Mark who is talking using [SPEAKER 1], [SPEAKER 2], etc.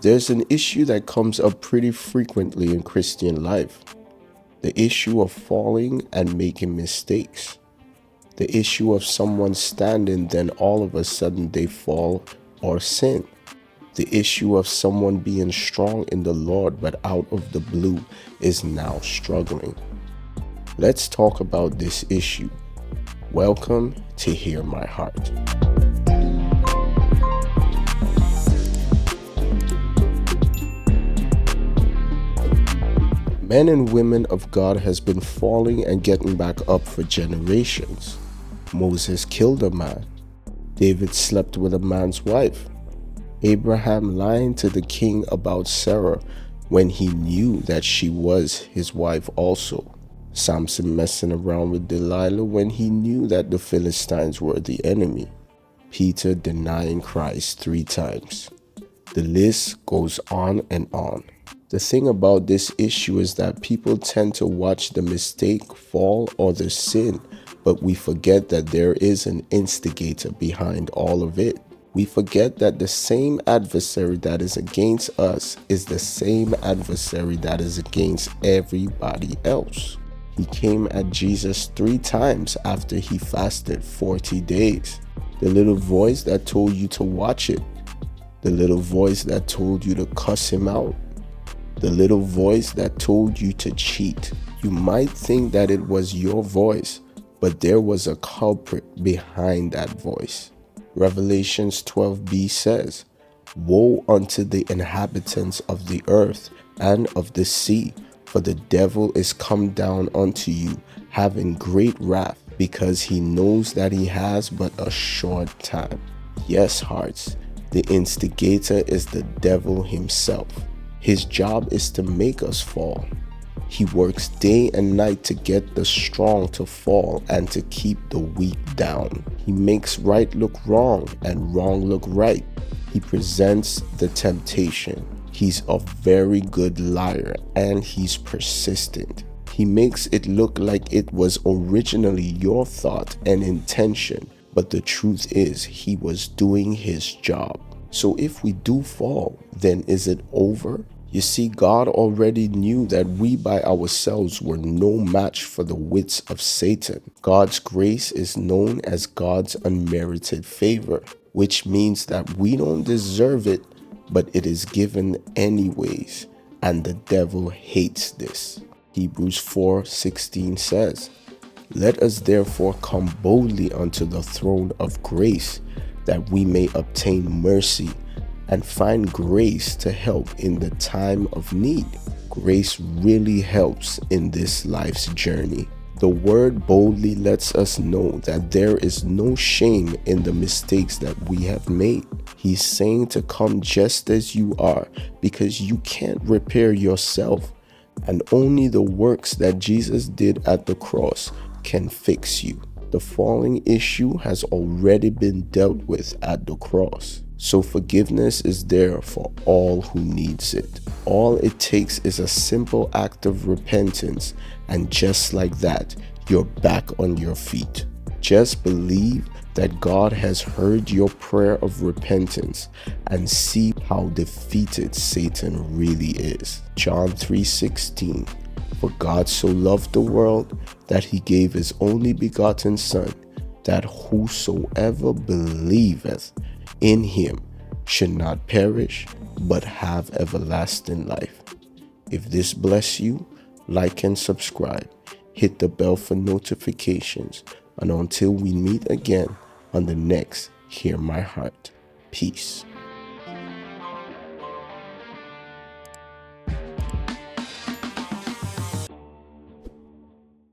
[SPEAKER 1] There's an issue that comes up pretty frequently in Christian life. The issue of falling and making mistakes. The issue of someone standing, then all of a sudden they fall or sin. The issue of someone being strong in the Lord but out of the blue is now struggling. Let's talk about this issue. Welcome to Hear My Heart. Men and women of God has been falling and getting back up for generations. Moses killed a man. David slept with a man's wife. Abraham lying to the king about Sarah when he knew that she was his wife also. Samson messing around with Delilah when he knew that the Philistines were the enemy. Peter denying Christ 3 times. The list goes on and on. The thing about this issue is that people tend to watch the mistake, fall, or the sin, but we forget that there is an instigator behind all of it. We forget that the same adversary that is against us is the same adversary that is against everybody else. He came at Jesus 3 times after he fasted 40 days. The little voice that told you to watch it. The little voice that told you to cuss him out. The little voice that told you to cheat. You might think that it was your voice, but there was a culprit behind that voice. Revelations 12b says, "Woe unto the inhabitants of the earth and of the sea, for the devil is come down unto you, having great wrath, because he knows that he has but a short time." Yes, hearts, the instigator is the devil himself. His job is to make us fall. He works day and night to get the strong to fall and to keep the weak down. He makes right look wrong and wrong look right. He presents the temptation. He's a very good liar and he's persistent. He makes it look like it was originally your thought and intention, but the truth is he was doing his job. So if we do fall, then is it over? You see, God already knew that we by ourselves were no match for the wits of Satan. God's grace is known as God's unmerited favor, which means that we don't deserve it, but it is given anyways, and the devil hates this. Hebrews 4:16 says, "Let us therefore come boldly unto the throne of grace, that we may obtain mercy and find grace to help in the time of need." Grace really helps in this life's journey. The word boldly lets us know that there is no shame in the mistakes that we have made. He's saying to come just as you are, because you can't repair yourself, and only the works that Jesus did at the cross can fix you. The falling issue has already been dealt with at the cross. So forgiveness is there for all who needs it. All it takes is a simple act of repentance, and just like that, you're back on your feet. Just believe that God has heard your prayer of repentance and see how defeated Satan really is. John 3:16, "For God so loved the world that he gave his only begotten Son, that whosoever believeth in him should not perish, but have everlasting life." If this bless you, like and subscribe. Hit the bell for notifications. And until we meet again on the next Hear My Heart, peace.